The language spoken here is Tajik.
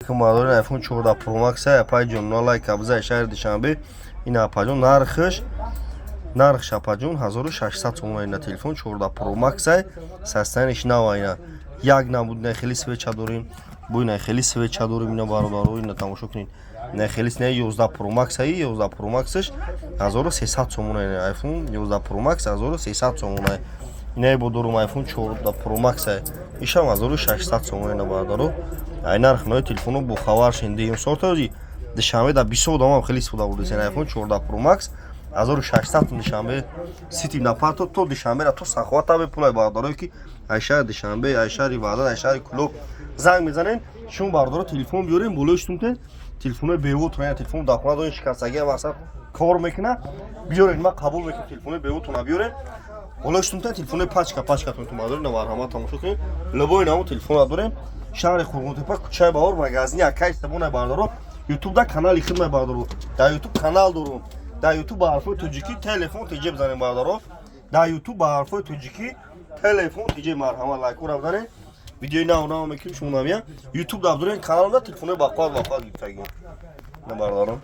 که ما داریم آیفون 14 پرو مکس اپای جون لایک ابزار شهر دوشنبه این اپا جون نرخش اپا جون 1600 сомон این تلفن 14 پرو مکس سستنش نو اینا یک نبود نه خیلی سویچ داریم بو نه خیلی سویچ داریم اینا برادر اینا تماشا کنین نه خیلی نه 11 پرو مکس 11 پرو مکسش 1300 сомон این آیفون 11 پرو مکس 1300 сомон نه بو دارم آیفون 14 پرو مکس ایشم 1600 сомон اینا برادر ای نرخ نه تلفنو بو خبر شنده این سورتازی دشمه دا 20 دام خیلی سودا بود این آیفون 14 پرو مکس 1600 دشمه سیتی نفاتو تو دشمه را تو سخواتا به پولای برادرای که ایشار دشمه ایشار وعده ایشار کلوب زنگ میزنن شون برادر تلفن بیارین بولوشتون تلفن بیوت نه تلفن داخل دون شکستگی واسه کار میکنه بیارین ما قبول میکنیم تلفن بیوتون بیارین بولوشتون تلفن پاچکا تو مادر نه مرحمت تماشا کنین لبوی نامو تلفن داریم شهر خورگوتپا کوچه باور مغازه یکای سمونه باردارو یوتیوب دا کانال خدمت باردارو دا یوتیوب کانال دارم دا یوتیوب با حرف توجیکی تلفن تیجه بزنیم باردارو دا یوتیوب با حرف توجیکی تلفن تیجه مرحمت لایک رو بزنین ویدیو نه میکنیم شما میام یوتیوب دا دارین کانال دا تلفن با قوت گیفتگی نه باردارو